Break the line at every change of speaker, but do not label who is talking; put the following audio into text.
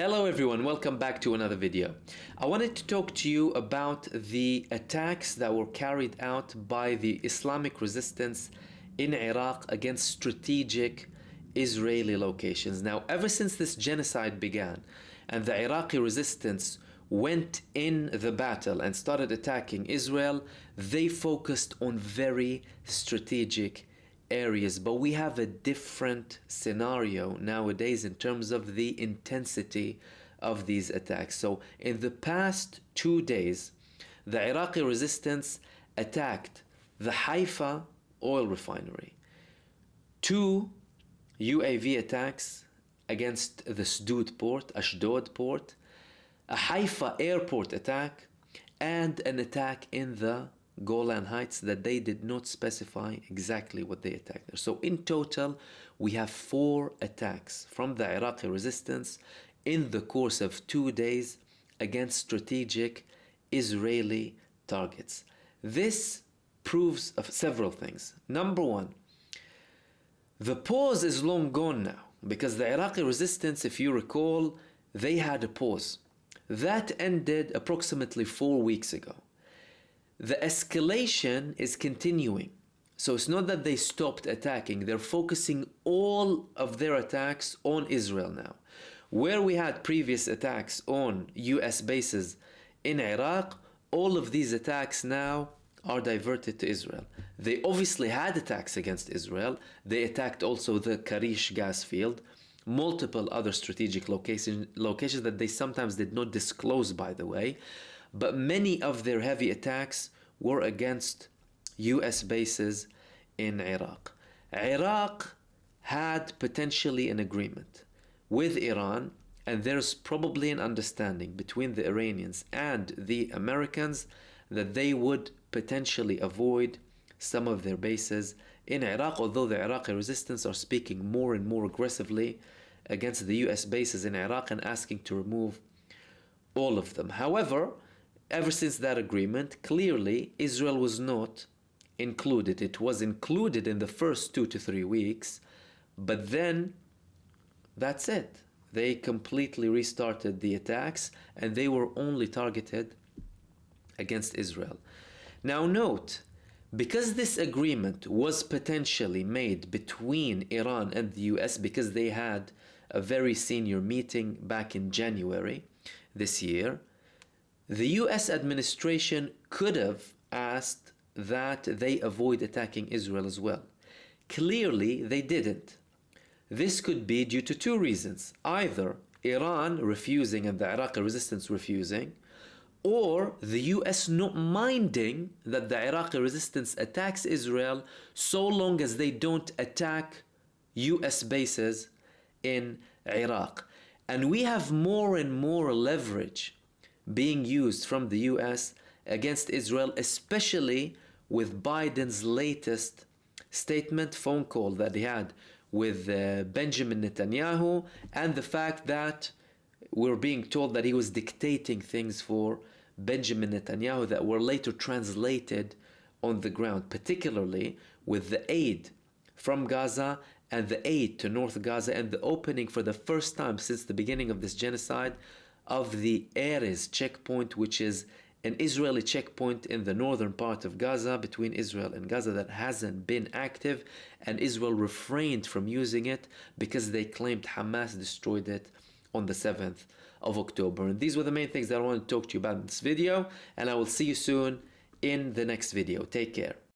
Hello everyone, welcome back to another video. I wanted to talk to you about the attacks that were carried out by the Islamic resistance in Iraq against strategic Israeli locations. Now, ever since this genocide began and the Iraqi resistance went in the battle and started attacking Israel, they focused on very strategic areas, but we have a different scenario nowadays in terms of the intensity of these attacks. So in the past 2 days, the Iraqi resistance attacked the Haifa oil refinery, 2 UAV attacks against the Ashdod port, a Haifa airport attack, and an attack in the Golan Heights that they did not specify exactly what they attacked there. So in total, we have 4 attacks from the Iraqi resistance in the course of 2 days against strategic Israeli targets. This proves of several things. Number one, the pause is long gone now, because the Iraqi resistance, if you recall, they had a pause. That ended approximately 4 weeks ago. The escalation is continuing. So it's not that they stopped attacking, they're focusing all of their attacks on Israel now. Where we had previous attacks on US bases in Iraq, all of these attacks now are diverted to Israel. They obviously had attacks against Israel. They attacked also the Karish gas field, multiple other strategic locations that they sometimes did not disclose, by the way. But many of their heavy attacks were against US bases in Iraq. Iraq had potentially an agreement with Iran, and there's probably an understanding between the Iranians and the Americans that they would potentially avoid some of their bases in Iraq, although the Iraqi resistance are speaking more and more aggressively against the US bases in Iraq and asking to remove all of them. However, ever since that agreement, clearly Israel was not included. It was included in the first 2 to 3 weeks, but then that's it. They completely restarted the attacks and they were only targeted against Israel. Now note, because this agreement was potentially made between Iran and the US, because they had a very senior meeting back in January this year, the US administration could have asked that they avoid attacking Israel as well. Clearly, they didn't. This could be due to 2 reasons. Either Iran refusing and the Iraqi resistance refusing, or the US not minding that the Iraqi resistance attacks Israel so long as they don't attack US bases in Iraq. And we have more and more leverage being used from the US against Israel, especially with Biden's latest statement, phone call that he had with Benjamin Netanyahu, and the fact that we're being told that he was dictating things for Benjamin Netanyahu that were later translated on the ground, particularly with the aid from Gaza and the aid to North Gaza and the opening for the first time since the beginning of this genocide of the Erez checkpoint, which is an Israeli checkpoint in the northern part of Gaza, between Israel and Gaza, that hasn't been active, and Israel refrained from using it because they claimed Hamas destroyed it on the 7th of October. And these were the main things that I want to talk to you about in this video, and I will see you soon in the next video. Take care.